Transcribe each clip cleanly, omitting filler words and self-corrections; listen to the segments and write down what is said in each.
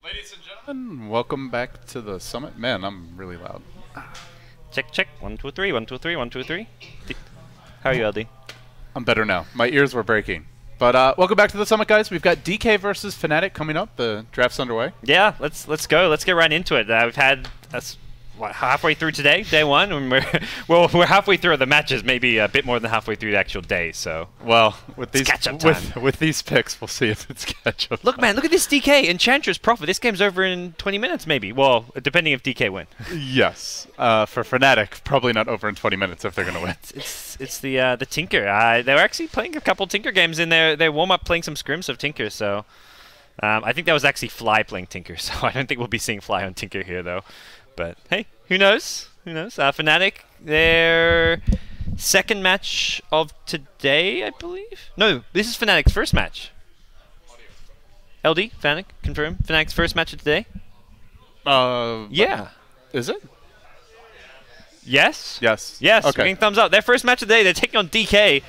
Ladies and gentlemen, welcome back to the summit. Man, I'm really loud. Check, check. 1, 2, 3, 1, 2, 3, 1, 2, 3. How are you, LD? I'm better now. My ears were breaking. But welcome back to the summit, guys. We've got DK versus Fnatic coming up. The draft's underway. Yeah, let's go. Let's get right into it. We've had halfway through today, day one, and we're halfway through the matches, maybe a bit more than halfway through the actual day. So well, with these catch-up time. with these picks, we'll see if it's catch-up. Look, man, look at this DK Enchantress Prophet. This game's over in 20 minutes, maybe. Well, depending if DK win. Yes, for Fnatic, probably not over in 20 minutes if they're gonna win. It's the Tinker. They were actually playing a couple Tinker games in their warm-up, playing some scrims of Tinker. So I think that was actually Fly playing Tinker. So I don't think we'll be seeing Fly on Tinker here, though. But hey, who knows? Who knows? Fnatic, their second match of today, I believe. No, this is Fnatic's first match. LD, Fnatic, confirm. Fnatic's first match of today. Yeah. Is it? Yes. Yes. Yes. Okay. Getting thumbs up. Their first match of the day. They're taking on DK.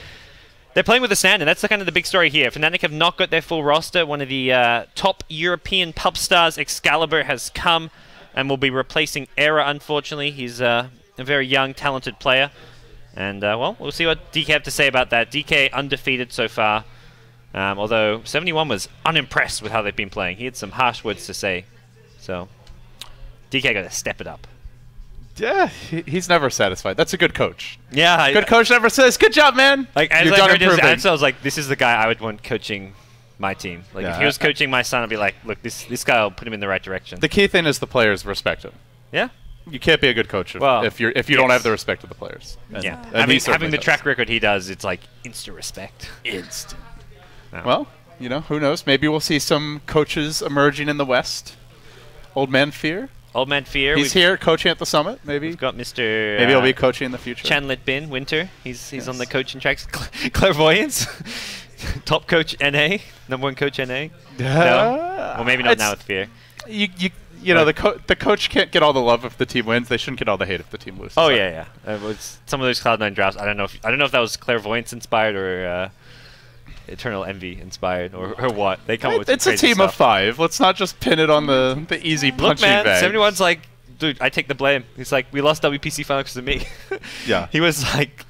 They're playing with the Sand, and that's kind of the big story here. Fnatic have not got their full roster. One of the top European pub stars, Excalibur, has come and will be replacing Era, unfortunately. He's a very young, talented player. And, well, we'll see what DK have to say about that. DK undefeated so far, although 71 was unimpressed with how they've been playing. He had some harsh words to say. So, DK got to step it up. Yeah, he's never satisfied. That's a good coach. Yeah. Good coach never says, good job, man. Like, as You're I done heard his improving. answer, I was like, this is the guy I would want coaching my team. Like, Yeah, if he was coaching my son, I'd be like, look, this guy will put him in the right direction. The key thing is the players respect him. Yeah. You can't be a good coach if you don't have the respect of the players. And, yeah. and Having the track record he does, it's like instant respect. Instant. No. Well, you know, who knows? Maybe we'll see some coaches emerging in the West. Old Man Fear. Old Man Fear. He's here coaching at the summit. Maybe we've got Mr. Maybe he'll be coaching in the future. Chanlit Bin Winter. He's on the coaching tracks. Clairvoyance. Top coach NA. #1 coach NA. No. Well, maybe not now with Fear. You know, the coach can't get all the love if the team wins. They shouldn't get all the hate if the team loses. Oh yeah. It was some of those Cloud9 drafts. I don't know if that was Clairvoyance inspired or Eternal Envy inspired or what. They come up with it's some a crazy team stuff. of 5. Let's not just pin it on the easy punching Look, man, bag. 71's like, dude, I take the blame. He's like, we lost WPC finals because of me. Yeah. He was like,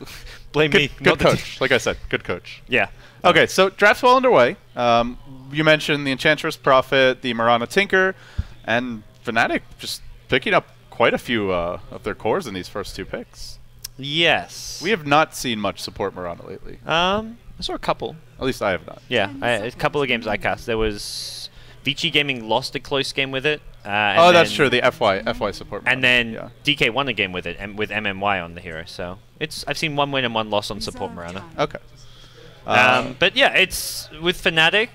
blame me. Good coach. Like I said, good coach. Yeah. Okay, so draft's well underway. You mentioned the Enchantress Prophet, the Mirana Tinker, and Fnatic just picking up quite a few of their cores in these first 2 picks. Yes. We have not seen much support Mirana lately. I saw a couple. At least I have not. Yeah, a couple of games I cast. There was Vici Gaming lost a close game with it. Oh, that's true. The FY support. And then yeah. DK won a game with it, and with MMY on the hero. So I've seen 1 win and 1 loss on support Mirana. Okay. But yeah, it's with Fnatic.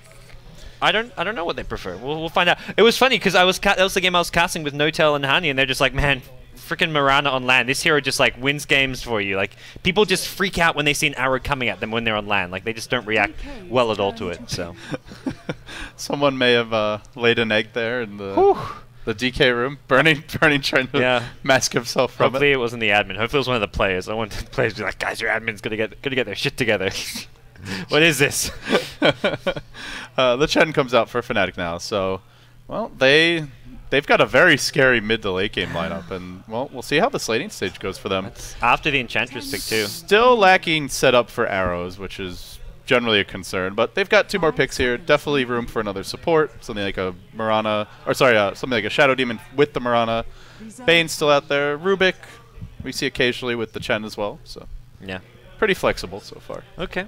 I don't know what they prefer. We'll find out. It was funny because that was the game I was casting with Notel and Hani, and they're just like, man, freaking Mirana on LAN. This hero just like wins games for you. Like people just freak out when they see an arrow coming at them when they're on LAN. Like they just don't react well at all to it. So someone may have laid an egg there in the DK room, burning, trying to mask himself from Hopefully it wasn't the admin. Hopefully it was one of the players. I want the players to be like, guys, your admin's gonna get their shit together. What is this? The Chen comes out for Fnatic now, so well they've got a very scary mid to late game lineup, and well we'll see how the slating stage goes for them. That's after the Enchantress pick too. Still lacking setup for arrows, which is generally a concern, but they've got 2 more picks here. Definitely room for another support, something like a Mirana, or sorry, something like a Shadow Demon with the Mirana. Bane's still out there. Rubik we see occasionally with the Chen as well, so yeah, pretty flexible so far. Okay.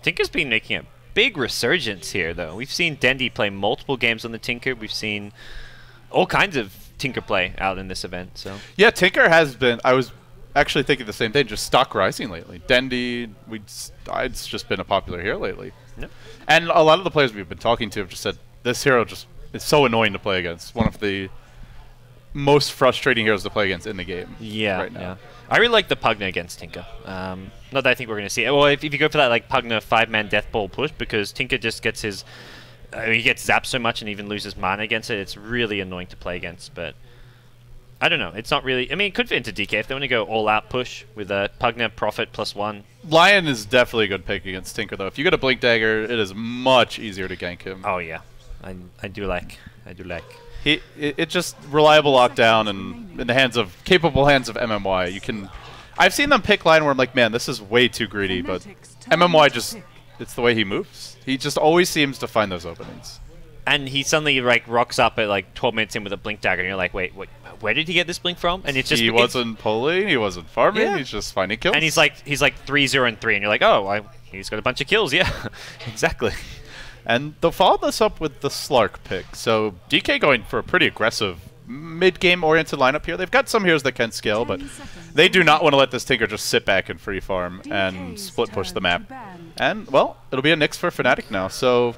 Tinker's been making a big resurgence here, though. We've seen Dendy play multiple games on the Tinker. We've seen all kinds of Tinker play out in this event. So yeah, Tinker has been. I was actually thinking the same thing. Just stock rising lately. Dendy, it's just been a popular hero lately. Yep. And a lot of the players we've been talking to have just said this hero just is so annoying to play against. One of the most frustrating heroes to play against in the game. Yeah, right now. yeah. I really like the Pugna against Tinker. Not that I think we're going to see it. Well, if you go for that like Pugna 5-man death ball push, because Tinker just gets his... he gets zapped so much and even loses mana against it. It's really annoying to play against, but... I don't know. It's not really... I mean, it could fit into DK if they want to go all-out push with a Pugna Prophet +1. Lion is definitely a good pick against Tinker, though. If you get a Blink Dagger, it is much easier to gank him. Oh, yeah. I do like I do like. It just reliable lockdown and in the hands of capable hands of MMY. You can, I've seen them pick line where I'm like, man, this is way too greedy, but MMY just, it's the way he moves. He just always seems to find those openings. And he suddenly like rocks up at like 12 minutes in with a blink dagger, and you're like, wait, where did he get this blink from? And it's just he wasn't pulling, he wasn't farming, yeah. He's just finding kills. And he's like 3-0 and 3, and you're like, oh, he's got a bunch of kills, yeah, exactly. And they'll follow this up with the Slark pick. So DK going for a pretty aggressive mid-game oriented lineup here. They've got some heroes that can scale, but they do not want to let this Tinker just sit back and free farm and split push the map. And, well, it'll be a Nyx for Fnatic now. So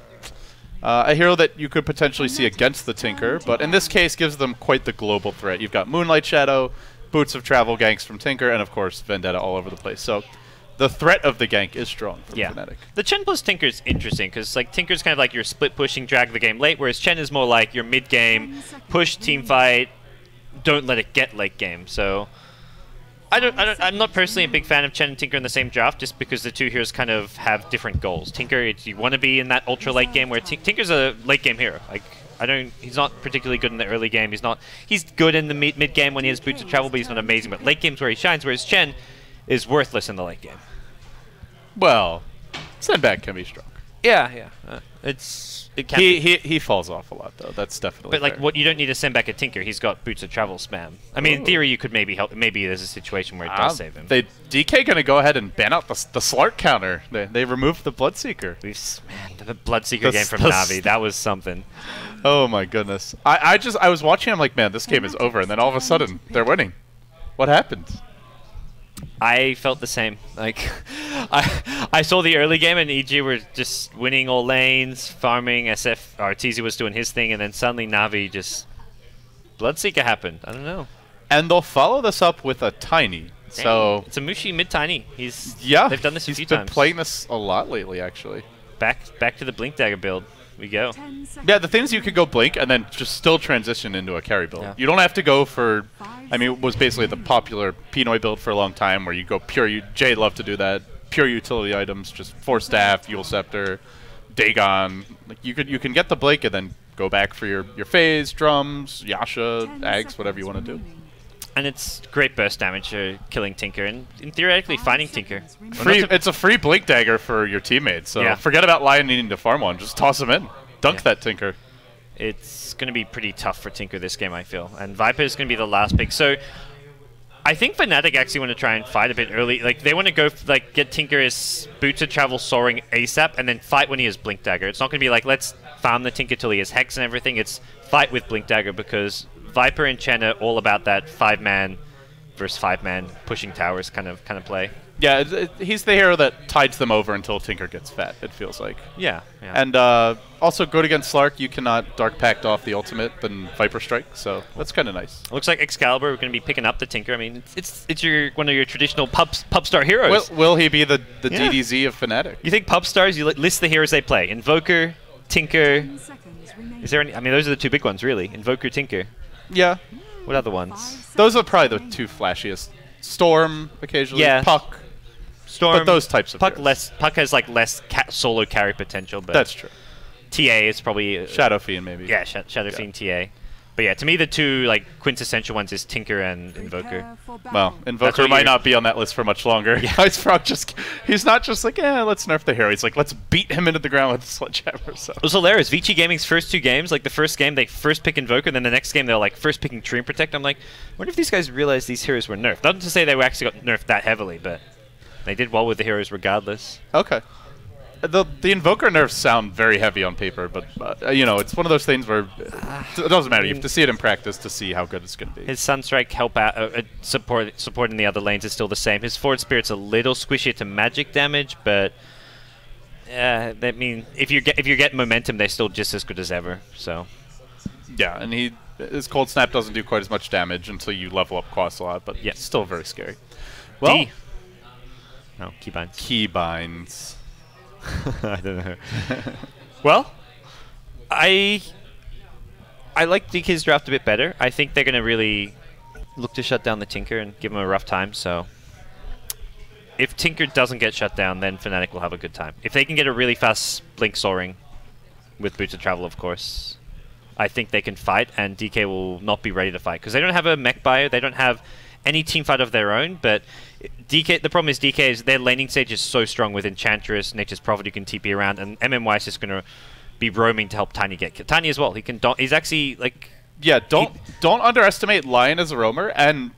a hero that you could potentially see against the Tinker, but in this case gives them quite the global threat. You've got Moonlight Shadow, Boots of Travel ganks from Tinker, and of course Vendetta all over the place. So the threat of the gank is strong from Fnatic. The Chen plus Tinker is interesting because like Tinker's kind of like your split pushing, drag the game late, whereas Chen is more like your mid game, push, team fight, don't let it get late game. So I'm not personally a big fan of Chen and Tinker in the same draft, just because the two heroes kind of have different goals. Tinker, you want to be in that ultra late game, where Tinker's a late game hero. Like he's not particularly good in the early game. He's good in the mid game when he has Boots of Travel, but he's not amazing. But late game's where he shines, whereas Chen is worthless in the late game. Well, sandbag can be strong. Yeah. It can be. He falls off a lot though. That's definitely. But like, fair. what you don't need to send back a Tinker. He's got Boots of Travel spam. I mean, in theory, you could maybe help. Maybe there's a situation where it does save him. DK gonna go ahead and ban out the Slark counter. They removed the Bloodseeker. Man, the Bloodseeker game from Navi, that was something. Oh my goodness. I was watching. I'm like, man, this game is over, and then all of a sudden they're winning. What happened? I felt the same. Like, I saw the early game and EG were just winning all lanes, farming. SF Arteezy was doing his thing, and then suddenly Navi just Bloodseeker happened. I don't know. And they'll follow this up with a Tiny. Dang. So it's a Mushi mid Tiny. They've done this a few times. He's been playing this a lot lately, actually. Back to the Blink Dagger build. We go. Yeah, the thing is you could go Blink and then just still transition into a carry build. Yeah. You don't have to go for, I mean, it was basically the popular Pinoy build for a long time where you go pure, Jade loved to do that, pure utility items, just Force Staff, Yule Scepter, Dagon. Like you can get the Blink and then go back for your phase, drums, Yasha, Ags, whatever you want to do. And it's great burst damage killing Tinker, and theoretically finding Tinker. It's a free Blink Dagger for your teammates, so forget about Lion needing to farm one. Just toss him in. Dunk that Tinker. It's going to be pretty tough for Tinker this game, I feel. And Viper is going to be the last pick. So I think Fnatic actually want to try and fight a bit early. Like, they want to go, like, get Tinker his Boots of Travel soaring ASAP, and then fight when he has Blink Dagger. It's not going to be like, let's farm the Tinker till he has Hex and everything. It's fight with Blink Dagger, because Viper and Chen are all about that 5-man versus 5-man pushing towers kind of play. Yeah, he's the hero that tides them over until Tinker gets fat, it feels like. Yeah. And also good against Slark, you cannot Dark Pact off the ultimate, then Viper Strike, so that's kind of nice. Looks like Excalibur are going to be picking up the Tinker. I mean, it's one of your traditional pub star heroes. Will he be the DDZ of Fnatic? You think pub stars? You list the heroes they play: Invoker, Tinker. Is there any? I mean, those are the two big ones, really. Invoker, Tinker. Yeah. What other ones? Those are probably the two flashiest. Storm occasionally. Yeah. Puck. Storm. But those types of Puck Puck has like less solo carry potential. But that's true. TA is probably Shadow Fiend maybe. Yeah, Shadow Fiend TA. But yeah, to me the two like quintessential ones is Tinker and Invoker. Well, Invoker might not be on that list for much longer. Yeah. He's not just like, let's nerf the hero. He's like, let's beat him into the ground with a sledgehammer. So. It was hilarious. Vici Gaming's first two games, like the first game they first pick Invoker, then the next game they're like first picking Dream Protect. I'm like, I wonder if these guys realized these heroes were nerfed. Not to say they actually got nerfed that heavily, but they did well with the heroes regardless. Okay. The Invoker nerfs sound very heavy on paper, but you know, it's one of those things where it doesn't matter. You have to see it in practice to see how good it's going to be. His Sunstrike help out, supporting the other lanes is still the same. His Forward Spirit's a little squishy to magic damage, but that mean if you get momentum, they're still just as good as ever. So yeah, and his Cold Snap doesn't do quite as much damage until you level up Quas a lot, but it's still very scary. Well, no keybinds. Keybinds. I don't know. Well, I like DK's draft a bit better. I think they're going to really look to shut down the Tinker and give him a rough time. So if Tinker doesn't get shut down, then Fnatic will have a good time. If they can get a really fast Blink soaring with Boots of Travel, of course. I think they can fight, and DK will not be ready to fight because they don't have a mech bio, they don't have any team fight of their own. But DK, the problem is DK is their laning stage is so strong with Enchantress, Nature's Prophet who can TP around, and MMY is just going to be roaming to help Tiny get killed. Tiny as well. He can. He's actually like. Yeah, don't underestimate Lion as a roamer and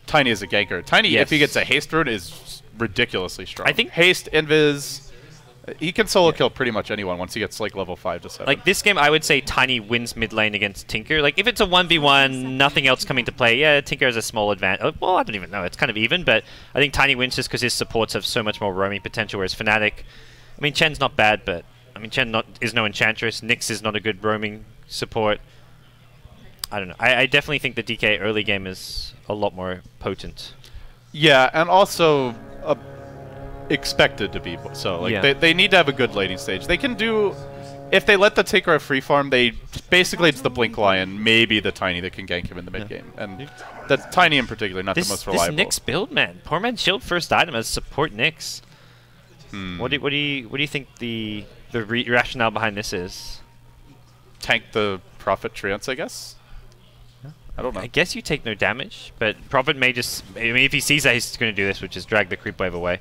Tiny as a ganker. Tiny, if he gets a haste rune, is ridiculously strong. I think haste, invis. He can solo kill pretty much anyone once he gets like level 5 to 7. Like this game, I would say Tiny wins mid lane against Tinker. Like if it's a 1v1, nothing else coming to play, yeah, Tinker has a small advantage. Well, I don't even know. It's kind of even, but I think Tiny wins just because his supports have so much more roaming potential, whereas Fnatic, I mean, Chen's not bad, but I mean, Chen is no Enchantress. Nyx is not a good roaming support. I don't know. I definitely think the DK early game is a lot more potent. Yeah, and also expected to be so. Like they need to have a good laning stage. They can do if they let the Tinker have free farm. They basically it's the Blink Lion, maybe the Tiny that can gank him in the mid game, and that's Tiny in particular, not the most reliable. This Nyx build, man. Poor man's shield first item as support Nyx. What do you think the rationale behind this is? Tank the Prophet Treants, I guess. I don't know. I guess you take no damage, but Prophet may just... I mean, if he sees that, he's going to do this, which is drag the creep wave away.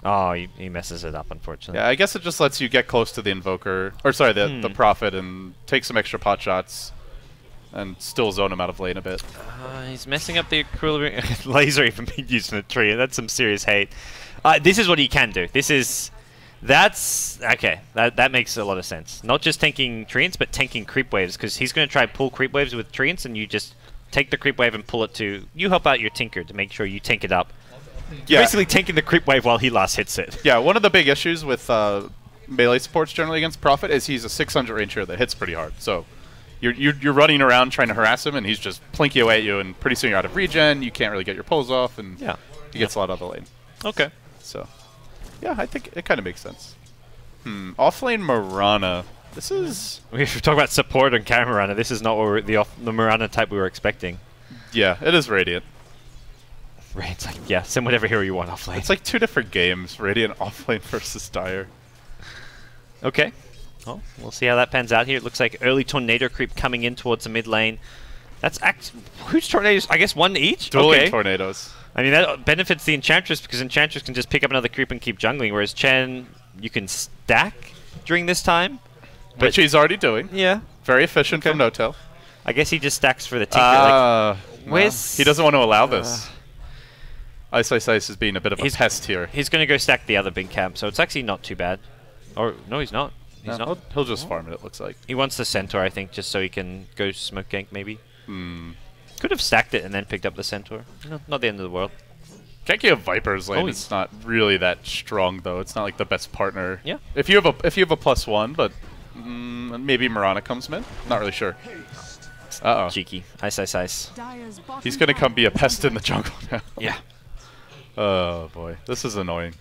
Oh, he messes it up, unfortunately. Yeah, I guess it just lets you get close to the Invoker, or sorry, the Prophet, and take some extra pot shots, and still zone him out of lane a bit. He's messing up the equilibrium. Laser even being used in a tree. That's some serious hate. This is what he can do. That's okay. That makes a lot of sense. Not just tanking treants, but tanking creep waves, because he's going to try pull creep waves with treants, and you just take the creep wave and pull it to. You help out your Tinker to make sure you tank it up. You're basically tanking the creep wave while he last hits it. Yeah, one of the big issues with melee supports generally against Prophet is he's a 600 range hero that hits pretty hard. So you're running around trying to harass him, and he's just plinking away at you, and pretty soon you're out of regen. You can't really get your pulls off, and he gets a lot out of the lane. Okay. So, yeah, I think it kind of makes sense. Offlane Mirana. This is... We talk about support on camera Mirana. This is not what the Mirana type we were expecting. Yeah, it is Radiant. It's like, yeah, send whatever hero you want offlane. It's like two different games, Radiant offlane versus Dire. Okay. Well, we'll see how that pans out here. It looks like early Tornado creep coming in towards the mid lane. That's who's Tornadoes? I guess one each? Dueling Tornadoes. I mean, that benefits the Enchantress because Enchantress can just pick up another creep and keep jungling, whereas Chen, you can stack during this time. Which he's already doing. Yeah. Very efficient from No-Tail. I guess he just stacks for the Tinker. He doesn't want to allow this. Ice is being a bit of a pest here. He's going to go stack the other big camp, so it's actually not too bad. Or, no, he's not. He's not. He'll just farm it looks like. He wants the Centaur, I think, just so he can go smoke gank, maybe. Could have stacked it and then picked up the Centaur. No, not the end of the world. Ganking a Viper's lane is not really that strong, though. It's not like the best partner. Yeah. If you have a +1, but maybe Mirana comes mid. Not really sure. Uh-oh. Cheeky. Ice. He's going to come be a pest in the jungle now. Yeah. Oh, boy. This is annoying.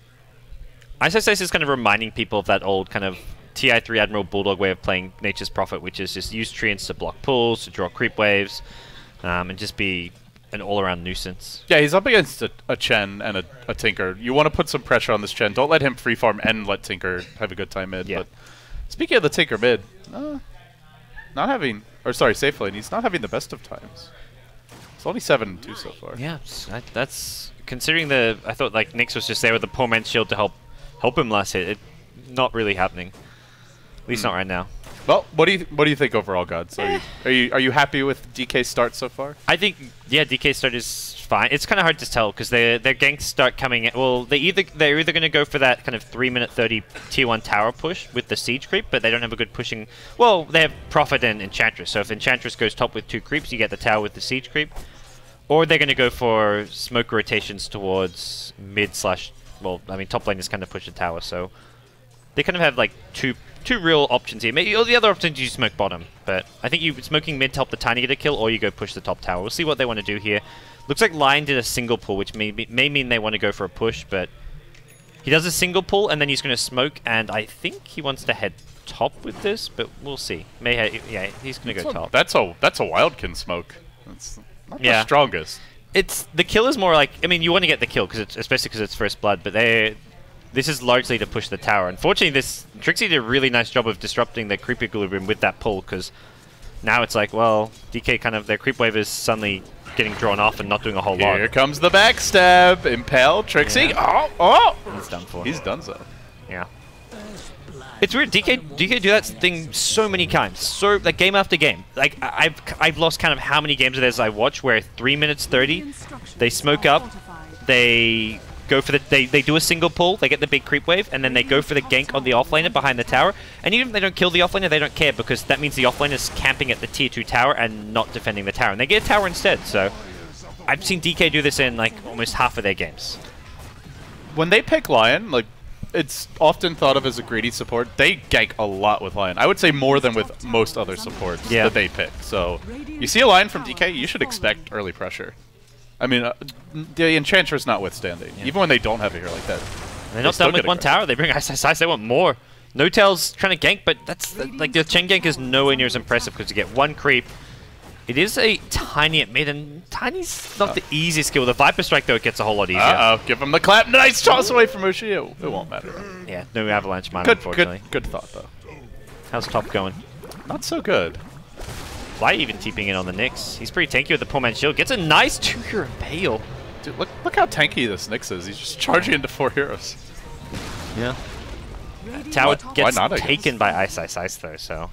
Ice is kind of reminding people of that old kind of TI3 Admiral Bulldog way of playing Nature's Prophet, which is just use treants to block pulls, to draw creep waves, and just be an all-around nuisance. Yeah, he's up against a Chen and a Tinker. You want to put some pressure on this Chen. Don't let him free farm and let Tinker have a good time mid. Yeah. But speaking of the Tinker mid, safe lane, he's not having the best of times. It's only 7-2 so far. Yeah, that's considering I thought like Nyx was just there with the poor man's shield to help him last hit. Not really happening. At least not right now. Well, what do you think overall, Gods? Are you happy with DK's start so far? I think DK's start is fine. It's kind of hard to tell because their ganks start coming. Well, they're either going to go for that kind of 3-minute 30 tier 1 tower push with the siege creep, but they don't have a good pushing. Well, they have Prophet and Enchantress. So if Enchantress goes top with 2 creeps, you get the tower with the siege creep. Or they're going to go for smoke rotations towards mid / well, I mean top lane is kind of push the tower, so they kind of have like two real options here. Maybe the other option is you smoke bottom, but I think you smoking mid to help the Tiny get a kill, or you go push the top tower. We'll see what they want to do here. Looks like Lion did a single pull, which may mean they want to go for a push, but he does a single pull and then he's going to smoke, and I think he wants to head top with this, but we'll see. Yeah, he's going to go top. That's a Wildkin smoke. That's not the strongest. The kill is more like, I mean, you want to get the kill especially because it's first blood, but this is largely to push the tower. Unfortunately, Trixie did a really nice job of disrupting the creep equilibrium with that pull, because Now it's like, well, DK kind of, their creep wave is suddenly getting drawn off and not doing a whole lot. Here comes the backstab. Impale, Trixie. Yeah. Oh! He's done for. He's done so. Yeah. It's weird. DK do that thing so many times, so like game after game. Like I've lost count of how many games it is I watch where 3 minutes 30, they smoke up, they go for they do a single pull, they get the big creep wave, and then they go for the gank on the offlaner behind the tower. And even if they don't kill the offlaner, they don't care because that means the offlaner is camping at the tier 2 tower and not defending the tower, and they get a tower instead. So I've seen DK do this in like almost half of their games. When they pick Lion, like, it's often thought of as a greedy support. They gank a lot with Lion. I would say more than with most other supports that they pick. So you see a Lion from DK, you should expect early pressure. I mean, the Enchantress notwithstanding, even when they don't have a hero like that. They're not done with one tower. They bring Ice, they want more. No Tail's trying to gank, but that's like the Chen gank is nowhere near as impressive because you get one creep. It is a tiny at mid, and tiny's not the easiest skill. The Viper Strike, though, it gets a whole lot easier. Give him the clap. Nice toss away from Ushi. It won't matter. Yeah, no Avalanche mana, unfortunately. Good thought, though. How's top going? Not so good. Fly even TPing in on the Nyx. He's pretty tanky with the poor man's shield. Gets a nice 2-hero Impale. Dude, look how tanky this Nyx is. He's just charging into 4 heroes. Yeah. Tower gets not, taken by Ice, though, so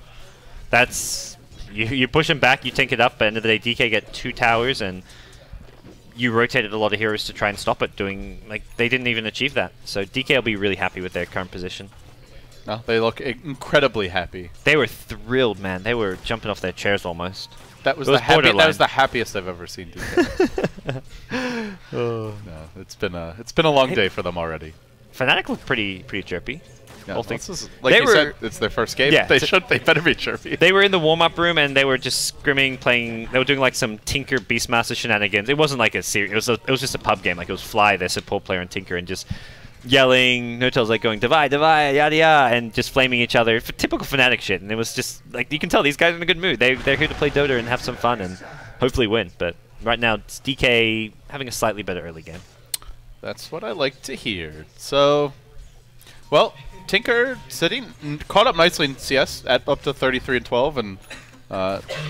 that's... You push him back, you tank it up, but at the end of the day, DK get 2 towers, and you rotated a lot of heroes to try and stop it, they didn't even achieve that. So DK will be really happy with their current position. No, they look incredibly happy. They were thrilled, man. They were jumping off their chairs almost. That was the happiest I've ever seen DK. No, it's been a long day for them already. Fnatic looked pretty chirpy. Yeah, all things. Like you said, it's their first game. Yeah, they better be chirpy. They were in the warm-up room and they were just scrimming, playing. They were doing like some Tinker Beastmaster shenanigans. It wasn't like a series. It was just a pub game. Like it was Fly, their support player, and Tinker, and just yelling. No-Tail's like going divide, yada yada, and just flaming each other. Typical Fnatic shit. And it was just like you can tell these guys are in a good mood. They're here to play Dota and have some fun and hopefully win. But right now, it's DK having a slightly better early game. That's what I like to hear. So, well. Tinker caught up nicely in CS at up to 33 and 12, and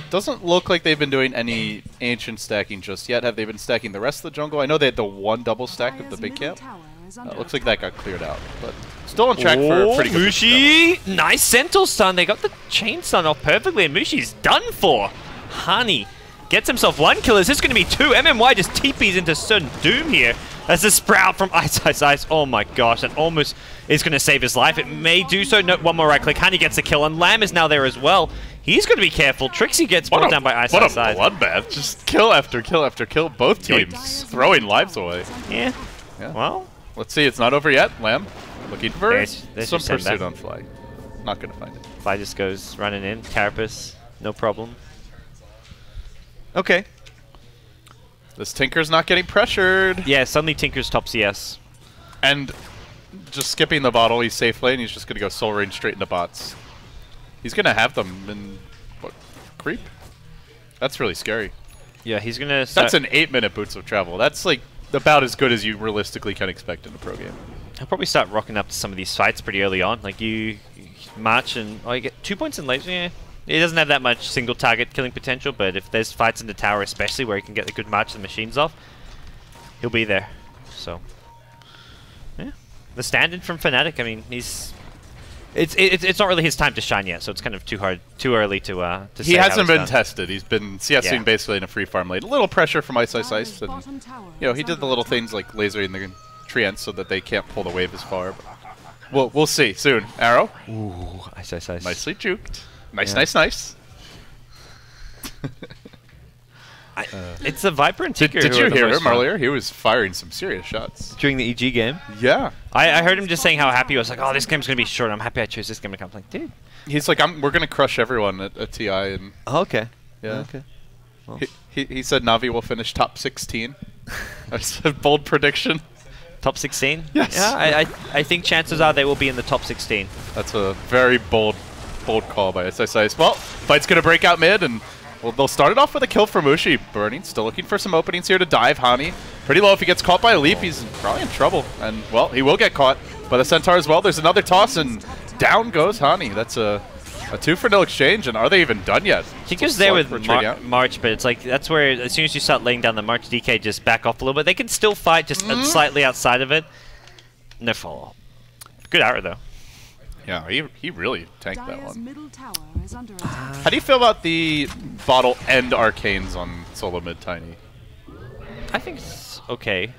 doesn't look like they've been doing any ancient stacking just yet. Have they been stacking the rest of the jungle? I know they had the one double stack of the big camp. Looks like that got cleared out, but still on track for a pretty good. Mushi, nice Sentinel Stun. They got the chain stun off perfectly, and Mushi's done for. Honey gets himself 1 kill. Is this going to be 2? MMY just TPs into certain doom here. That's a Sprout from Ice. Oh my gosh, that almost is going to save his life. It may do so. No, one more right click. Honey gets a kill, and Lamb is now there as well. He's going to be careful. Trixie gets brought down by Ice. What a bloodbath. Just kill after kill after kill. Both teams throwing lives away. Yeah. Well, let's see. It's not over yet. Lamb looking for some pursuit on Fly. Not going to find it. Fly just goes running in. Carapace, no problem. Okay. This Tinker's not getting pressured. Yeah, suddenly Tinker's top CS. And just skipping the bottle, he's safe lane. He's just going to go soul range straight into bots. He's going to have them in, what, creep? That's really scary. Yeah, he's going to... That's an 8-minute boots of travel. That's like about as good as you realistically can expect in a pro game. He'll probably start rocking up to some of these fights pretty early on. Like you march and... Oh, you get 2 points in laser, yeah. He doesn't have that much single target killing potential, but if there's fights in the tower especially where he can get a good march of the machines off, he'll be there. So, yeah. The standard from Fnatic, I mean, he's... It's not really his time to shine yet, so it's kind of too early to say. He hasn't been tested. He's been CSing basically in a free farm lane. A little pressure from Ice, and you know he did the little things like lasering the treants so that they can't pull the wave as far. But we'll see soon. Arrow. Ooh, Ice. Nicely juked. Nice. It's a Viper and Tinker. Did you hear him earlier? He was firing some serious shots. During the EG game? Yeah. I heard him just saying how happy he was. Like, oh, this game's going to be short. I'm happy I chose this game to come. I'm like, dude. He's like, we're going to crush everyone at TI. And okay. Yeah. Okay. Well. He said Navi will finish top 16. That's a bold prediction. Top 16? Yes. Yeah, I think chances are they will be in the top 16. That's a very bold call by SSIS. Well, fight's going to break out mid, and they'll start it off with a kill from Ushi. Burning, still looking for some openings here to dive. Hani, pretty low. If he gets caught by a leap, he's probably in trouble. And, well, he will get caught by the Centaur as well. There's another toss, and down goes Hani. That's a A 2 for no exchange, and are they even done yet? Tinker's there with March, but it's like that's where as soon as you start laying down the March, DK just back off a little bit. They can still fight just slightly outside of it. No follow-up. Good arrow though. Yeah, he really tanked that one. How do you feel about the bottle and arcanes on solo mid Tiny? I think it's okay.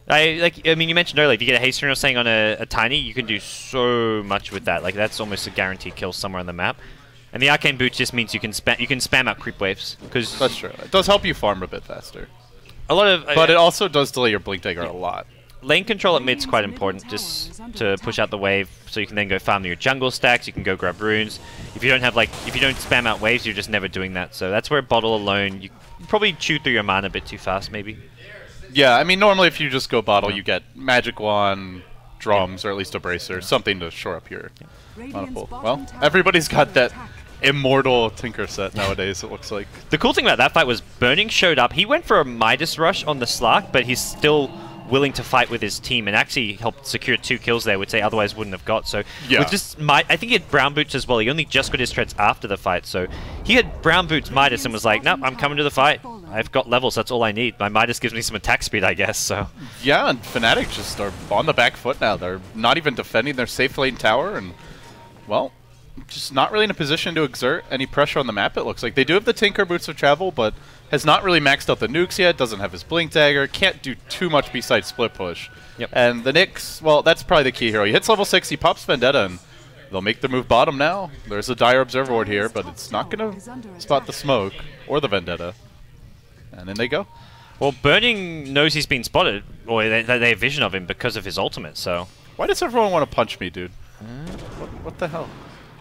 I mean, you mentioned earlier, if you get a haste rune saying on a Tiny, you can do so much with that. Like that's almost a guaranteed kill somewhere on the map. And the arcane boot just means you can spam out creep waves. Cause that's true. It does help you farm a bit faster. A lot of, but it also does delay your blink dagger a lot. Lane control at mid's quite important, just to push out the wave, so you can then go farm your jungle stacks. You can go grab runes. If you don't spam out waves, you're just never doing that. So that's where bottle alone, you probably chew through your mana a bit too fast, maybe. Yeah, I mean, normally if you just go bottle, you get magic wand, drums, or at least a bracer, something to shore up your mana pool. Well, everybody's got that immortal Tinker set nowadays, it looks like. The cool thing about that fight was Burning showed up. He went for a Midas rush on the Slark, but he's still willing to fight with his team and actually helped secure 2 kills there, which they otherwise wouldn't have got. So with just I think he had brown boots as well. He only just got his treads after the fight, so he had brown boots Midas and was like, nope, I'm coming to the fight. I've got levels, that's all I need. My Midas gives me some attack speed, I guess, so. Yeah, and Fnatic just are on the back foot now. They're not even defending their safe lane tower, and, well, just not really in a position to exert any pressure on the map, it looks like. They do have the Tinker Boots of Travel, but has not really maxed out the nukes yet, doesn't have his Blink Dagger, can't do too much besides split push. Yep. And the Nyx, well, that's probably the key hero. He hits level 6, he pops Vendetta, and they'll make the move bottom now. There's a Dire Observer Ward here, but it's not going to spot the smoke or the Vendetta. And in they go. Well, Burning knows he's been spotted, or they have vision of him because of his ultimate, so. Why does everyone want to punch me, dude? What the hell?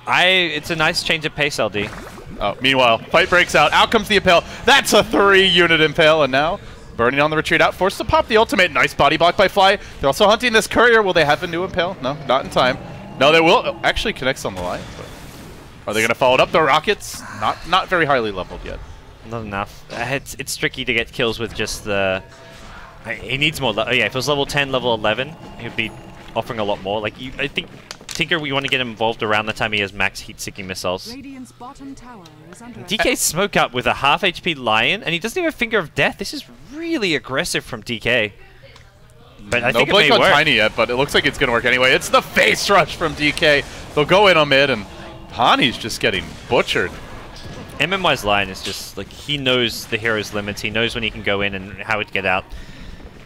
It's a nice change of pace, LD. Oh, meanwhile, fight breaks out. Out comes the Impale. That's a 3-unit Impale, and now Burning on the retreat out, forced to pop the ultimate. Nice body block by Fly. They're also hunting this courier. Will they have a new Impale? No, not in time. No, they will. Oh, actually connects on the line. But are they going to follow it up? The Rockets, not very highly leveled yet. Not enough. It's tricky to get kills with just the... He needs more... Yeah, if it was level 10, level 11, he would be offering a lot more. Like, I think Tinker, we want to get him involved around the time he has max heat-seeking missiles. DK smoke up with a half HP Lion, and he doesn't even have Finger of Death. This is really aggressive from DK. But I think it may work. No blink on Tiny yet, but it looks like it's going to work anyway. It's the face rush from DK. They'll go in on mid, and Hani's just getting butchered. MMY's Lion is just, like, he knows the hero's limits. He knows when he can go in and how to get out.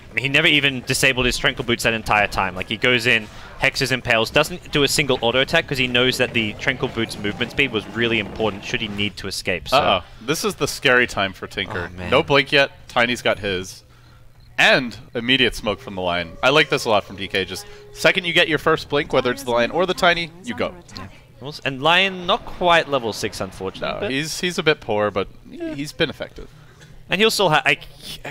I mean, he never even disabled his Tranquil Boots that entire time. Like, he goes in, hexes, impales, doesn't do a single auto attack because he knows that the Tranquil Boots movement speed was really important should he need to escape. So. This is the scary time for Tinker. Oh, no blink yet. Tiny's got his. And immediate smoke from the Lion. I like this a lot from DK. Just second you get your first blink, whether it's the Lion or the Tiny, you go. Yeah. And Lion, not quite level 6, unfortunately. No, he's a bit poor, but he's been effective. And he'll still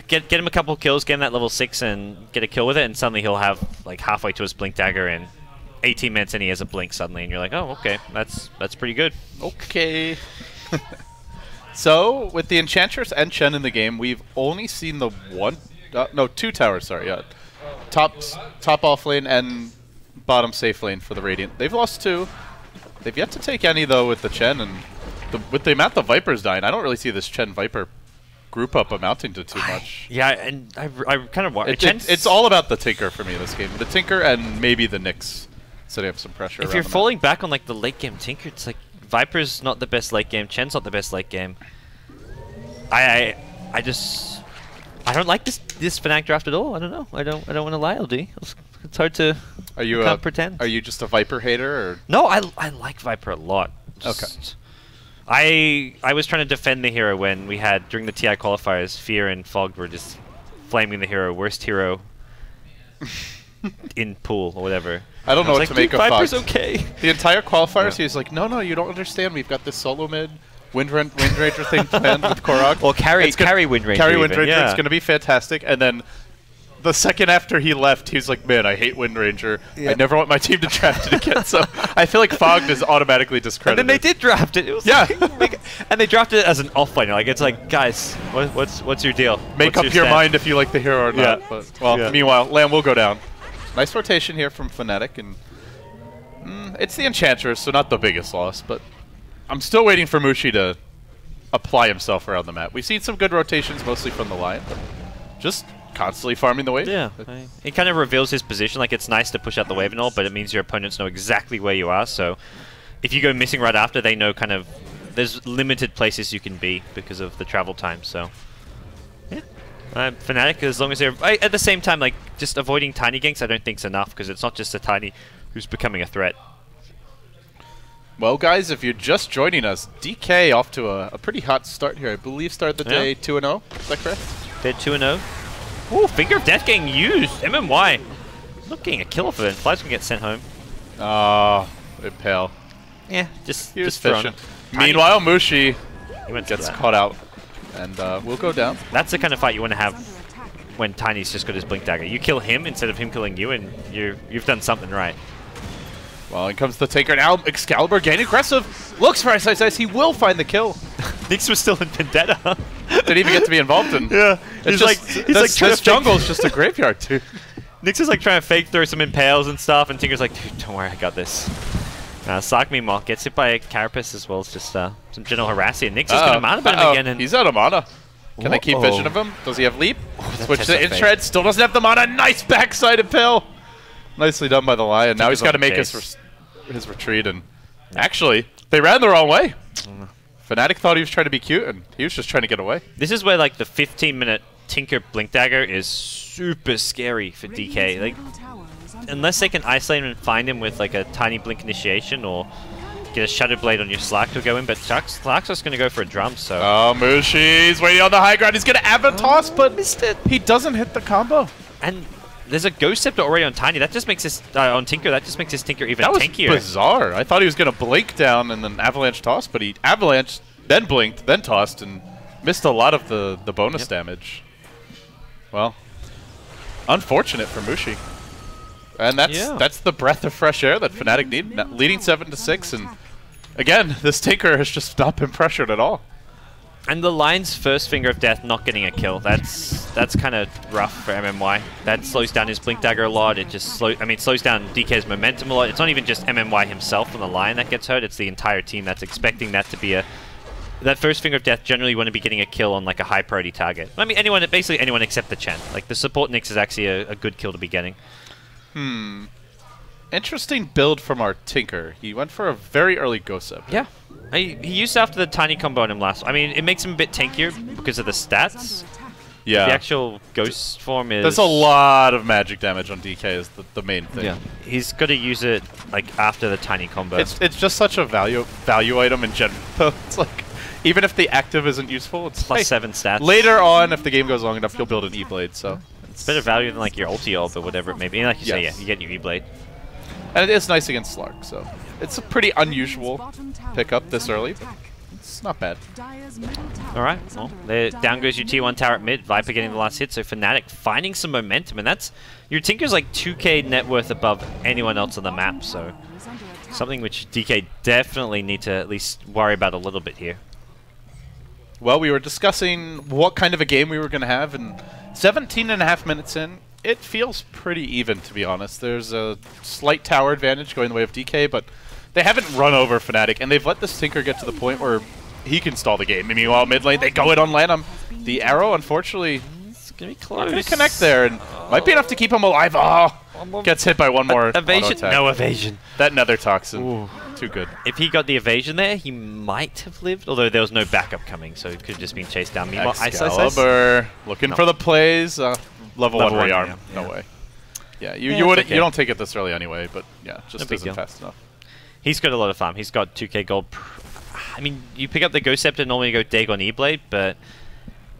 get him a couple of kills, get him that level 6 and get a kill with it, and suddenly he'll have like halfway to his Blink Dagger in 18 minutes and he has a Blink suddenly, and you're like, oh, okay, that's pretty good. Okay. So, with the Enchantress and Chen in the game, we've only seen the two towers, sorry, yeah. Top off lane and bottom safe lane for the Radiant. They've lost 2. They've yet to take any, though, with the Chen, and with the amount the Viper's dying, I don't really see this Chen-Viper group up amounting to too much. Yeah, and I kind of want... It's all about the Tinker for me this game. The Tinker and maybe the Nyx setting up some pressure. If you're falling back on like the late game Tinker, it's like Viper's not the best late game, Chen's not the best late game. I don't like this Fnatic draft at all. I don't know. I don't want to lie, LD. It's hard to pretend. Are you just a Viper hater? Or? No, I like Viper a lot. Okay. I was trying to defend the hero when we had, during the TI qualifiers, Fear and Fog were just flaming the hero, worst hero in pool or whatever. I don't know what to make of Fog. Viper's okay. The entire qualifiers, he was like, no, you don't understand. We've got this solo mid Wind Ranger thing planned with Korok. Well, carry Wind Ranger. Carry Wind Ranger. It's going to be fantastic. And then the second after he left, he's like, man, I hate Wind Ranger. Yeah. I never want my team to draft it again. So I feel like Fog is automatically discredited. And then they did draft it. It was and they drafted it as an offlaner. Like, it's like, guys, what's your deal? Make up your mind if you like the hero or not. But, well, meanwhile, LAN will go down. Nice rotation here from Fnatic, and It's the Enchantress, so not the biggest loss, but I'm still waiting for Mushi to apply himself around the map. We've seen some good rotations, mostly from the line, but just constantly farming the wave. Yeah, it kind of reveals his position. Like, it's nice to push out the wave and all, but it means your opponents know exactly where you are, so if you go missing right after, they know kind of there's limited places you can be because of the travel time, so yeah. Fnatic, as long as they're at the same time, like, just avoiding tiny ganks, I don't think is enough, because it's not just a tiny who's becoming a threat. Well, guys, if you're just joining us, DK off to a pretty hot start here. I believe started the day 2-0. Is that correct? They're 2-0. Ooh, Finger of Death getting used. MMY not getting a kill off of it. Fly's gonna get sent home. Oh, Impale. Yeah, just fishing. Meanwhile, Mushi gets caught out, and we'll go down. That's the kind of fight you want to have when Tiny's just got his Blink Dagger. You kill him instead of him killing you, and you've done something right. Well, in comes the Tinker now. Excalibur getting aggressive. Looks for Ice. He will find the kill. Nyx was still in Vendetta. Didn't even get to be involved in. Yeah, he's like this jungle's just a graveyard, dude. Nyx is like trying to fake throw some impales and stuff, and Tinker's like, dude, don't worry, I got this. Sark meanwhile gets hit by a Carapace as well. It's just some general harassing. Nyx is going to mana him again. And he's out of mana. Can they keep vision of him? Does he have leap? Switch to Inshred. Still doesn't have the mana. Nice backside impale. Nicely done by the Lion. Now he's got to make his retreat. And actually, they ran the wrong way. Fnatic thought he was trying to be cute, and he was just trying to get away. This is where, like, the 15-minute Tinker Blink Dagger is super scary for DK. Like, unless they can isolate him and find him with, like, a tiny Blink Initiation or get a Shadow Blade on your Slack to go in, but Slack's just going to go for a drum, so... Oh, Mushi's waiting on the high ground. He's going to Avatos, but missed it. He doesn't hit the combo. And there's a Ghost Scepter already on Tiny. That just makes this... on Tinker, that just makes his Tinker even tankier. That was bizarre. I thought he was going to blink down and then Avalanche toss, but he Avalanche, then blinked, then tossed, and missed a lot of the bonus damage. Well, unfortunate for Mushi. And that's the breath of fresh air that Fnatic need. Leading 7-6, and again, this Tinker has just not been pressured at all. And the Lion's first Finger of Death not getting a kill. That's kind of rough for MMY. That slows down his Blink Dagger a lot. It just slows down DK's momentum a lot. It's not even just MMY himself and the Lion that gets hurt. It's the entire team that's expecting that to be a... That first Finger of Death generally want to be getting a kill on like a high priority target. I mean, basically anyone except the Chen. Like the support Nyx is actually a good kill to be getting. Interesting build from our Tinker. He went for a very early Ghost Scepter. Yeah. He used after the Tiny combo on him last. I mean, it makes him a bit tankier because of the stats. Yeah. The actual Ghost form is... There's a lot of magic damage on DK is the main thing. Yeah. He's got to use it like after the Tiny combo. It's just such a value item in general. It's like, even if the active isn't useful, it's plus 7 stats. Later on, if the game goes long enough, you'll build an E-Blade, so... It's better value than like your ulti ult or whatever it may be. And like you say, yeah, you get your E-Blade. And it is nice against Slark, so it's a pretty unusual pickup this early, but it's not bad. Alright, well, there down goes your T1 tower at mid, Viper getting the last hit, so Fnatic finding some momentum, and that's... Your Tinker's like 2k net worth above anyone else on the map, so something which DK definitely need to at least worry about a little bit here. Well, we were discussing what kind of a game we were going to have, and 17.5 minutes in, it feels pretty even, to be honest. There's a slight tower advantage going the way of DK, but they haven't run over Fnatic, and they've let this Tinker get to the point where he can stall the game. And meanwhile, mid lane, they go in on LAN. The arrow, unfortunately, it's going to be close. Not going to connect there, and might be enough to keep him alive. Oh, gets hit by one more evasion. No evasion. That Nether Toxin. Ooh. Too good. If he got the evasion there, he might have lived, although there was no backup coming, so it could have just been chased down. Meanwhile, Excalibur looking for the plays. Level 1 rearm. No way. Yeah, you don't take it this early anyway, but yeah, just isn't fast enough. He's got a lot of farm. He's got 2k gold. I mean, you pick up the Ghost Scepter, normally go Dagon E-Blade, but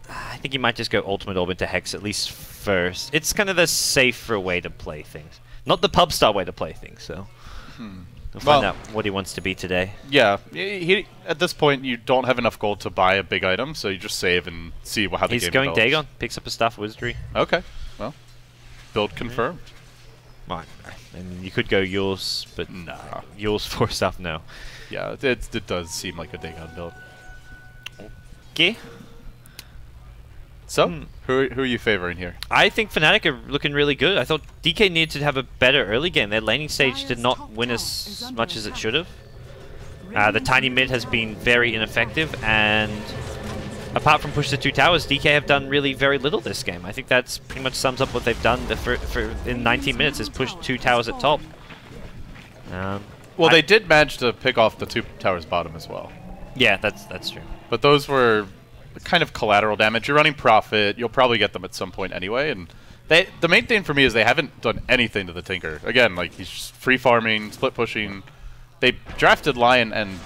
I think you might just go Ultimate Orb into Hex at least first. It's kind of the safer way to play things. Not the pub star way to play things, so... We'll find out what he wants to be today. Yeah, at this point, you don't have enough gold to buy a big item, so you just save and see how the game develops. He's going Dagon, picks up a Staff of Wizardry. Okay, well, build confirmed. Right, and you could go Yule's, but nah. Yule's for stuff, no. Yeah, it does seem like a Dagon build. Okay. So, who are you favoring here? I think Fnatic are looking really good. I thought DK needed to have a better early game. Their laning stage did not win as much as it should have. The tiny mid has been very ineffective, and apart from push the 2 towers, DK have done really very little this game. I think that's pretty much sums up what they've done in 19 minutes is push 2 towers at top. Well, they did manage to pick off the 2 towers bottom as well. Yeah, that's true. But those were kind of collateral damage. You're running Prophet. You'll probably get them at some point anyway. And the main thing for me is they haven't done anything to the Tinker. Again, like he's just free farming, split pushing. They drafted Lion and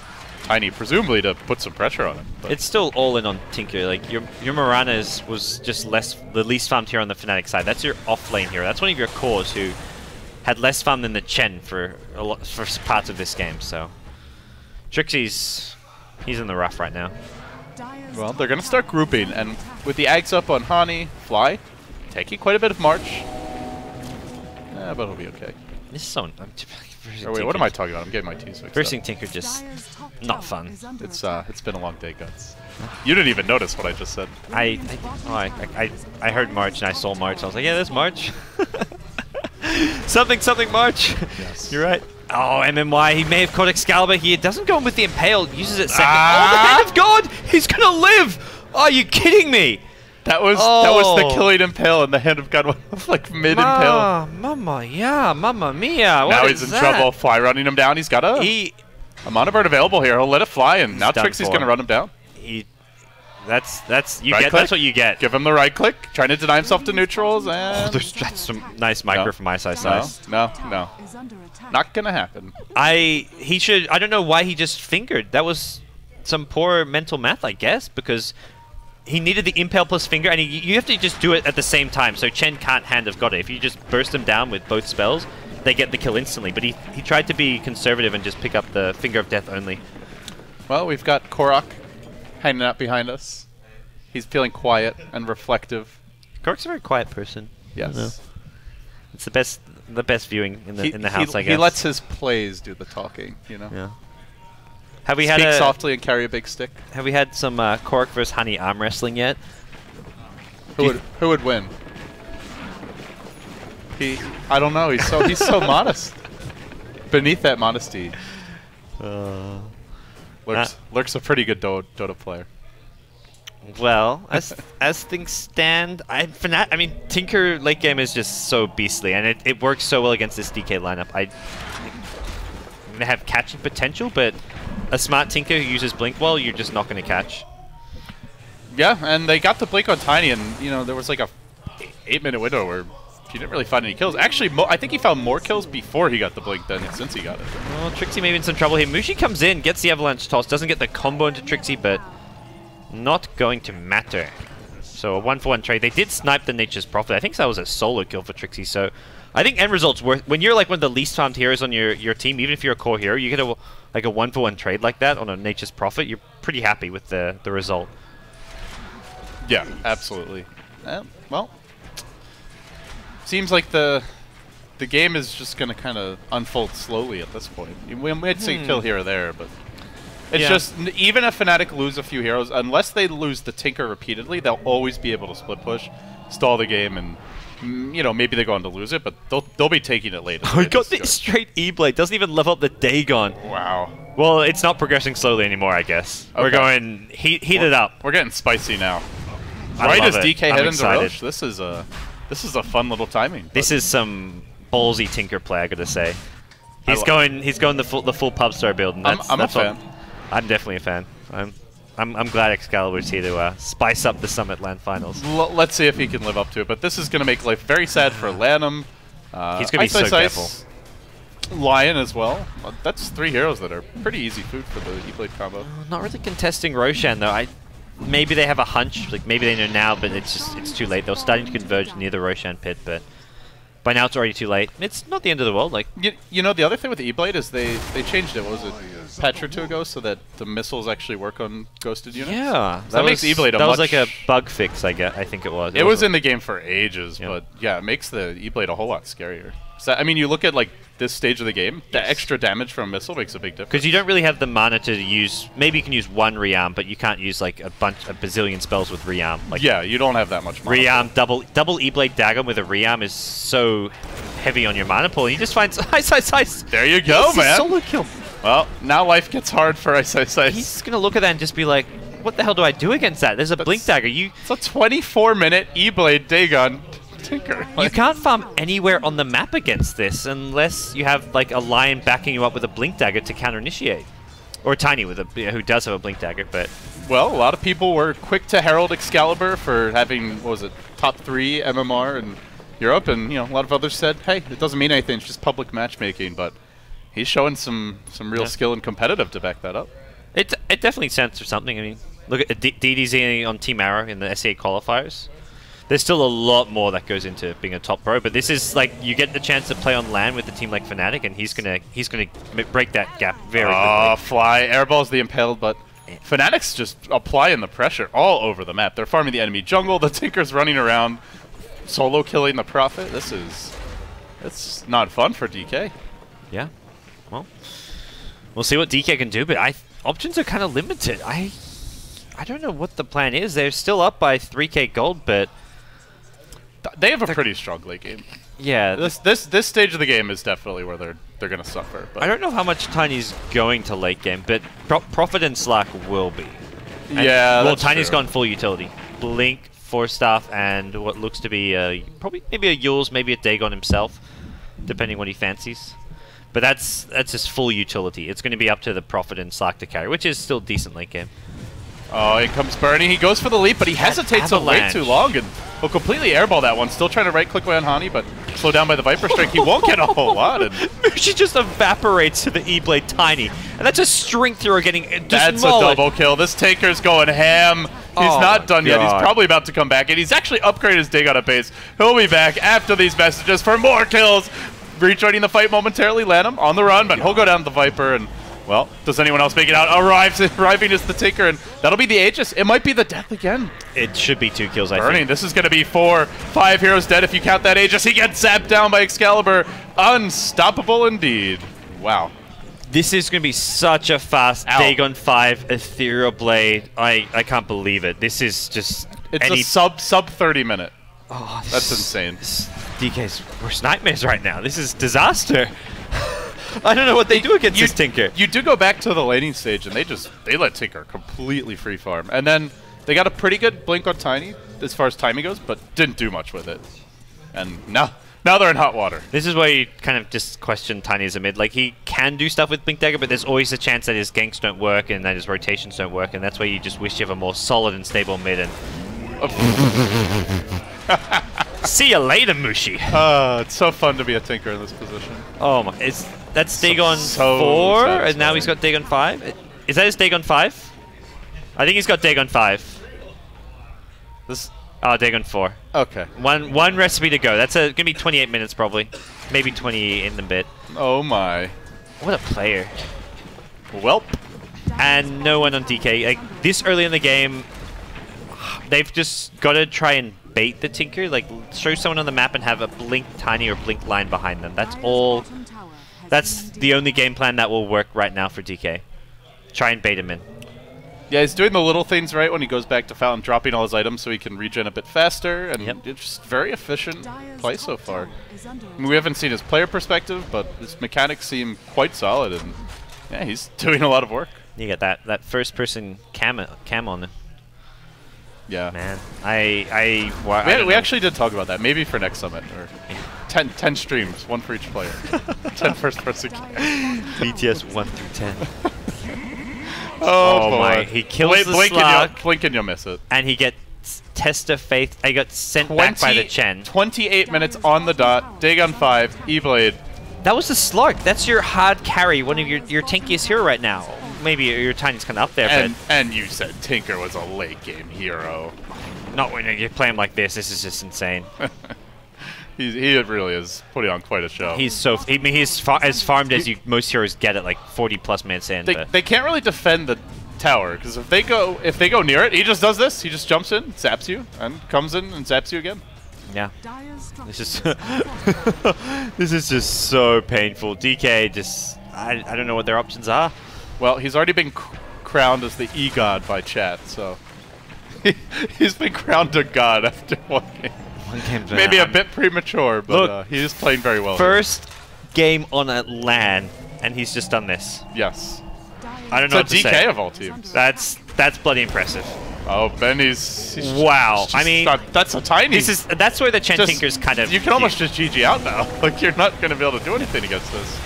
Tiny presumably to put some pressure on him. It's still all in on Tinker. Like your Mirana was just the least farmed here on the Fnatic side. That's your off lane hero. That's one of your cores who had less farm than the Chen for parts of this game. So Trixie's he's in the rough right now. Well, they're going to start grouping, and with the Ags up on Hani, Fly, taking quite a bit of March. Yeah, but it'll be okay. This is so... wait, what am I talking about? I'm getting my T's mixed up. Versing Tinker just not fun. It's been a long day, Guts. You didn't even notice what I just said. I heard March and I saw March. I was like, yeah, there's March. something March. Yes. You're right. Oh, MMY, he may have caught Excalibur here. Doesn't go in with the Impale, uses it second. Oh, the Hand of God! He's gonna live! Are you kidding me? That was the killing Impale, and the Hand of God was like mid-Impale. Mamma, yeah, mamma mia. Now he's in trouble. Fly running him down. He's got a Mana Bird available here. He'll let it fly, and now Trixie's gonna run him down. That's what you get. Give him the right click, trying to deny himself to neutrals, and that's some nice micro from ISIS. No. Not gonna happen. I don't know why he just fingered. That was some poor mental math, I guess, because he needed the Impale plus finger, and you have to just do it at the same time, so Chen can't Hand of God it. If you just burst them down with both spells, they get the kill instantly. But he tried to be conservative and just pick up the Finger of Death only. Well, we've got Korok hanging out behind us. He's feeling quiet and reflective. Korok's a very quiet person. Yes. It's the best viewing in the house, I guess. He lets his plays do the talking, you know. Yeah. Speak softly and carry a big stick. Have we had some Korok versus Honey arm wrestling yet? Who would win? I don't know. He's so modest. Beneath that modesty, lurks a pretty good Dota player. Well, as things stand, Tinker late game is just so beastly, and it works so well against this DK lineup. I have catching potential, but a smart Tinker who uses Blink well, you're just not going to catch. Yeah, and they got the Blink on Tiny, and there was like a 8-minute window where he didn't really find any kills. Actually, I think he found more kills before he got the Blink than since he got it. Well, Trixie may be in some trouble here. Mushi comes in, gets the Avalanche Toss, doesn't get the combo into Trixie, but not going to matter. So a 1-for-1 trade. They did snipe the Nature's Prophet. I think that was a solo kill for Trixie, so I think end result's worth... When you're like one of the least farmed heroes on your team, even if you're a core hero, you get a 1-for-1 trade like that on a Nature's Prophet, you're pretty happy with the result. Yeah, absolutely. Well, seems like the game is just going to kind of unfold slowly at this point. We might see a kill here or there, but it's just, even if Fnatic lose a few heroes, unless they lose the Tinker repeatedly, they'll always be able to split push, stall the game, and maybe they go on to lose it, but they'll be taking it later. We got the straight E-Blade. Doesn't even level up the Dagon. Wow. Well, it's not progressing slowly anymore, I guess. Okay. We're going heated up. We're getting spicy now. Right as DK head into Roche, this is a fun little timing. This is some ballsy Tinker play, I gotta say. He's going the full pub star build. And I'm a fan. I'm definitely a fan. I'm glad Excalibur's here to spice up the Summit LAN finals. Let's see if he can live up to it. But this is going to make life very sad for Lanham. He's going to be so careful. Lion as well. That's 3 heroes that are pretty easy food for the E-Blade combo. Not really contesting Roshan though. Maybe they have a hunch, like maybe they know now, but it's too late. They were starting to converge near the Roshan pit, but by now it's already too late. It's not the end of the world. Like the other thing with the E-Blade is they changed it. What was it? patch or two ago so that the missiles actually work on ghosted units. Yeah, so that makes E-Blade that was like a bug fix, I think it was. It was in the game for ages, but yeah, it makes the E-Blade a whole lot scarier. So, I mean, you look at like this stage of the game, the extra damage from a missile makes a big difference. Because you don't really have the mana to use. Maybe you can use one rearm, but you can't use like a bazillion spells with rearm. Like, yeah, you don't have that much mana. Rearm, double E-Blade dagger with a rearm is so heavy on your mana pool. And you just find ice. There you go, man. Solo kill. Well, now life gets hard for ice. He's gonna look at that and just be like, "What the hell do I do against that? There's a blink dagger." It's a 24-minute E-Blade Dagon Tinker. You can't farm anywhere on the map against this unless you have like a lion backing you up with a blink dagger to counter initiate, or a Tiny with who does have a blink dagger. But well, a lot of people were quick to herald Excalibur for having, what was it, top 3 MMR in Europe, and a lot of others said, hey, it doesn't mean anything, it's just public matchmaking. But he's showing some real skill and competitive to back that up. It definitely stands for something. I mean, look at DDZ on Team Arrow in the SEA qualifiers. There's still a lot more that goes into being a top pro, but this is like you get the chance to play on LAN with a team like Fnatic, and he's gonna break that gap very quickly. Oh, fly airballs the impaled, but Fnatic's just applying the pressure all over the map. They're farming the enemy jungle. The Tinker's running around, solo killing the Prophet. It's not fun for DK. Yeah, well, we'll see what DK can do, but options are kind of limited. I don't know what the plan is. They're still up by 3k gold, but they have a pretty strong late game. Yeah, this stage of the game is definitely where they're gonna suffer. But I don't know how much Tiny's going to late game, but Prophet and Slack will be. And yeah, well, Tiny's gone full utility. Blink, Force Staff, and what looks to be maybe a Yules, maybe a Dagon himself, depending what he fancies. But that's his full utility. It's going to be up to the Prophet and Slack to carry, which is still decent late game. Oh, here comes Bernie. He goes for the leap, but he hesitates way too long and will completely airball that one. Still trying to right-click away on Hani, but slowed down by the Viper Strike. He won't get a whole lot. And she just evaporates to the E-Blade Tiny. And that's a string thrower getting just that's a double kill. This Tinker's going ham. He's not done yet. He's probably about to come back, and he's actually upgraded his Dagon at base. He'll be back after these messages for more kills. Rejoining the fight momentarily. Lanham on the run, but he'll go down to the Viper and... Well, does anyone else make it out? Arriving is the Tinker, and that'll be the Aegis. It might be the death again. It should be 2 kills, I think. This is going to be 5 heroes dead if you count that Aegis. He gets zapped down by Excalibur. Unstoppable indeed. Wow. This is going to be such a fast Dagon 5 Ethereal Blade. I can't believe it. This is just... It's a sub 30 minute. Oh, that's insane. This DK's worst nightmares right now. This is disaster. I don't know what they do against this Tinker. You do go back to the laning stage, and they let Tinker completely free farm. And then they got a pretty good blink on Tiny as far as timing goes, but didn't do much with it. And now they're in hot water. This is where you kind of just question Tiny as a mid. Like, he can do stuff with Blink Dagger, but there's always a chance that his ganks don't work and that his rotations don't work, and that's where you just wish you have a more solid and stable mid. And see you later, Mushi. It's so fun to be a Tinker in this position. Oh my! That's Dagon 4, and now he's got Dagon 5. Is that his Dagon 5? I think he's got Dagon 5. Oh, Dagon 4. Okay. One recipe to go. That's gonna be 28 minutes probably, maybe 20 in the bit. Oh my! What a player. Welp. And no one on DK. Like, this early in the game, they've just got to try and bait the Tinker. Like, show someone on the map and have a blink Tiny or blink line behind them. That's all. That's the only game plan that will work right now for DK. Try and bait him in. Yeah, he's doing the little things right when he goes back to Fountain, dropping all his items so he can regen a bit faster, and it's just very efficient play so far. I mean, we haven't seen his player perspective, but his mechanics seem quite solid, and yeah, he's doing a lot of work. You get that first-person cam on him. Yeah. Man, we actually did talk about that. Maybe for next summit, or 10 streams, 1 for each player. 10 first-person cam. BTS 1 through 10. Oh boy. My! He kills the Slack. Blink and you'll miss it. And he gets Test of Faith. He got sent back by the Chen. 28 minutes on the dot. Dagon 5. E-Blade. That was the Slark. That's your hard carry. One of your tankiest hero right now. Maybe your Tiny's kind of up there, and you said Tinker was a late game hero. Not when you play him like this. This is just insane. He really is putting on quite a show. He's so. I mean, he's as farmed as most heroes get at like 40+ minutes in. They can't really defend the tower because if they go near it, he just does this. He just jumps in, zaps you, and comes in and zaps you again. Yeah. This is this is just so painful. DK just I don't know what their options are. Well, he's already been crowned as the E-God by chat, so he's been crowned a god after one game. Maybe a bit premature, but look, he is playing very well. First game on a LAN, and he's just done this. Yes. I don't know what to say. DK of all teams. That's bloody impressive. Oh, Ben, he's wow. I mean, that's a tiny. That's where the Chen Tinker's kind of. You can almost just GG out now. Like you're not going to be able to do anything against this.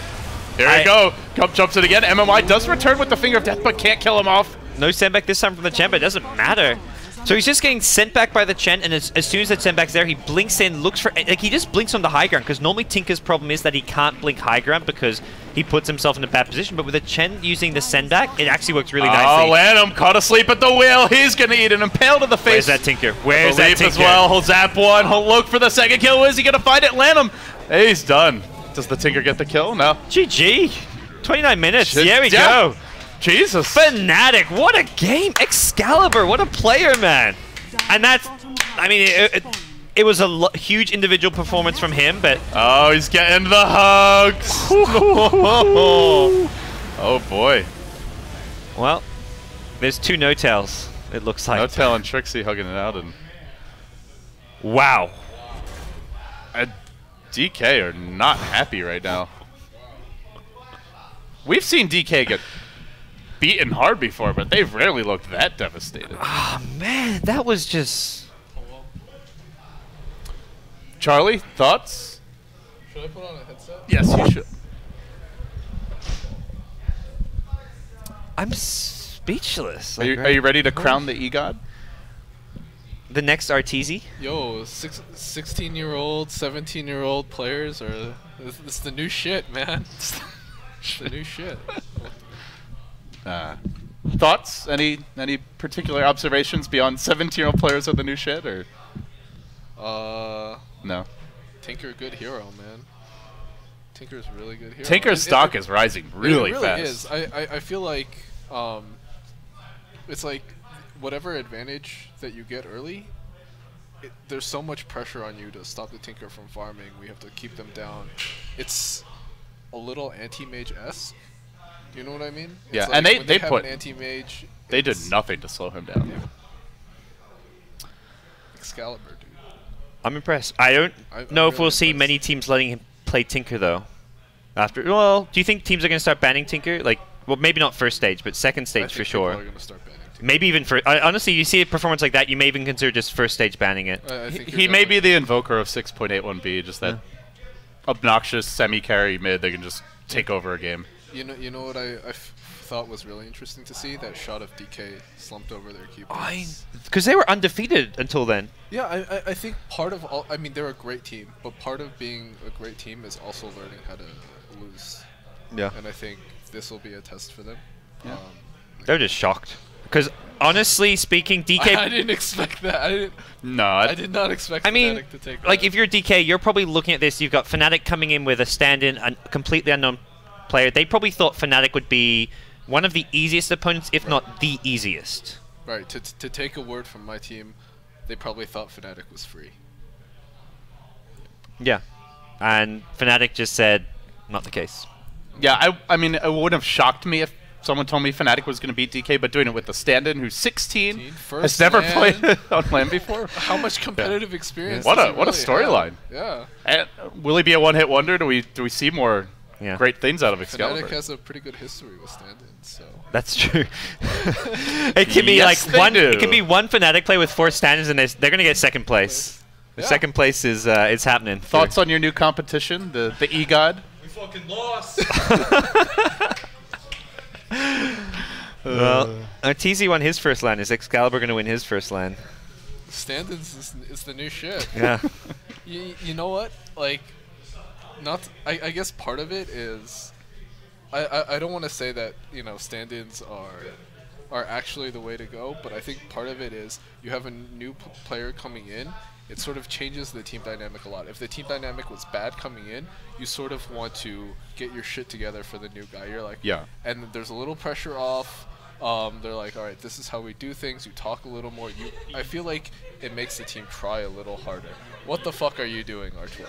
Here we go. Jumps it again. MMY does return with the Finger of Death, but can't kill him off. No sandback this time from the Chen, but it doesn't matter. So he's just getting sent back by the Chen, and as soon as the sandback's there, he blinks in, looks for... Like, he just blinks on the high ground, because normally Tinker's problem is that he can't blink high ground because he puts himself in a bad position, but with the Chen using the sendback, it actually works really nicely. Oh, Lanham caught asleep at the wheel. He's going to eat an impale to the face. Where's that Tinker? Where's that Tinker? As well. He'll zap one. He'll look for the second kill. Is he going to find it? Lanham. Hey, he's done. Does the Tinker get the kill? No. GG. 29 minutes. There we go. Jesus. Fnatic. What a game. Excalibur. What a player, man. And that's, I mean, it was a huge individual performance from him, but... Oh, he's getting the hugs. Oh, boy. Well, there's two no-tails, it looks like. No-tail and Trixie hugging it out. And wow. DK are not happy right now. We've seen DK get beaten hard before, but they've rarely looked that devastated. Oh, man, that was just... Charlie, thoughts? Should I put on a headset? Yes, you should. I'm speechless. Are you ready to crown the E-God? The next RTZ? Yo, 16-year-old, 17-year-old players are... It's the new shit, man. It's the new shit. Thoughts? Any particular observations beyond 17-year-old players are the new shit, or? No. Tinker, good hero, man. Tinker's really good hero. Tinker's stock is rising really fast. It really is. I feel like it's like whatever advantage that you get early, there's so much pressure on you to stop the Tinker from farming. We have to keep them down. It's a little anti-mage-esque. You know what I mean? Yeah, it's like and they have put an anti-mage. They did nothing to slow him down. Yeah. Excalibur, dude. I'm impressed. I don't know if we'll see many teams letting him play Tinker though. Well, do you think teams are going to start banning Tinker? Like, well, maybe not first stage, but second stage for sure. People are gonna start banning Tinker. Maybe even for honestly, you see a performance like that, you may even consider just first stage banning it. I think He may be the invoker of 6.81b, just that obnoxious semi-carry mid that can just take over a game. You know what I thought was really interesting to see? That shot of DK slumped over their keyboards. Because they were undefeated until then. Yeah, I think part of all... I mean, they're a great team, but part of being a great team is also learning how to lose. Yeah. And I think this will be a test for them. Yeah. They're just shocked. Because honestly speaking, DK... I didn't expect that. I did not expect Fnatic to take like that. if you're DK, you're probably looking at this, you've got Fnatic coming in with a stand-in, a completely unknown player. They probably thought Fnatic would be one of the easiest opponents, if not the easiest. Right, to take a word from my team, they probably thought Fnatic was free. Yeah. And Fnatic just said, not the case. Yeah, I mean, it wouldn't have shocked me if someone told me Fnatic was going to beat DK, but doing it with the stand-in who's 16, has never played on LAN before. How much competitive experience? What a really storyline. Yeah. And will he be a one-hit wonder? Do we see more great things out of Excalibur? Fnatic has a pretty good history with stand-ins, so. That's true. It can be Yes, like they do. It can be one Fnatic play with 4 stand-ins, and they're going to get second place. Yeah. Second place is happening. Thoughts on your new competition, the E-God? We fucking lost. Well, TZ won his first LAN. Is Excalibur going to win his first LAN? Stand-ins is the new shit. Yeah. You know what? Like, I guess part of it is, I don't want to say that stand-ins are actually the way to go, but I think part of it is you have a new player coming in, it sort of changes the team dynamic a lot. If the team dynamic was bad coming in, you sort of want to get your shit together for the new guy. You're like, yeah. And there's a little pressure off. They're like, all right, this is how we do things. You talk a little more. I feel like it makes the team try a little harder. What the fuck are you doing, Artur?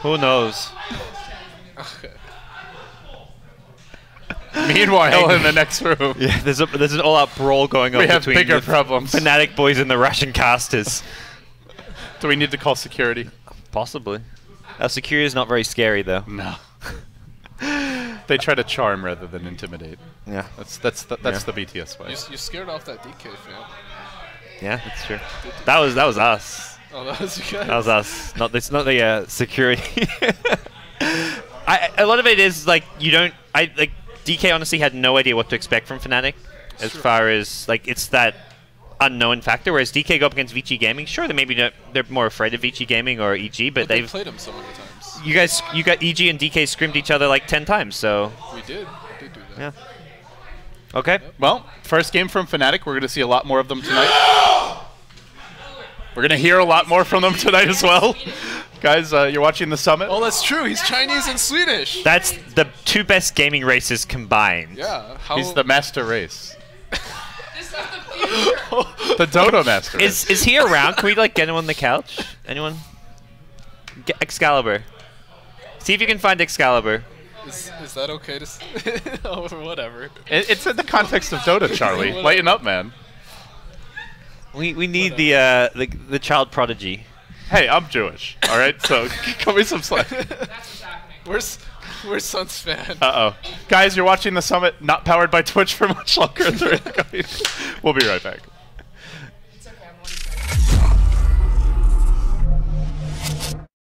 Who knows? Okay. Meanwhile, in the next room, Yeah, there's an all-out brawl going on we have between bigger the problems. Fnatic boys and the Russian casters. Do we need to call security? Possibly. Our security is not very scary, though. No. They try to charm rather than intimidate. Yeah. That's the BTS way. You scared off that DK fan. Yeah, that's true. That was us. Oh, that was you guys. That was us. Not the security. A lot of it is like DK honestly had no idea what to expect from Fnatic as far as like it's that unknown factor. Whereas DK go up against VG Gaming, sure, they're more afraid of VG Gaming or EG, but they've played him so many times. You got EG and DK scrimmed each other like 10 times, so We did do that. yeah. Okay. Yep. Well, first game from Fnatic. We're going to see a lot more of them tonight. We're going to hear a lot more from them tonight as well. Guys, you're watching the summit. Oh, that's true. He's Chinese and Swedish. That's the two best gaming races combined. Yeah. He's the master race. This is the future. The Dota master race. Is he around? Can we like get him on the couch? Anyone? Get Excalibur. See if you can find Excalibur. Is that okay to or whatever? It's in the context of Dota, Charlie. Lighten up, man. We need the child prodigy. Hey, I'm Jewish. All right, so cut me some slack. That's what's happening. Where's Sun's fan? Uh-oh. Guys, you're watching the summit, not powered by Twitch for much longer. We'll be right back.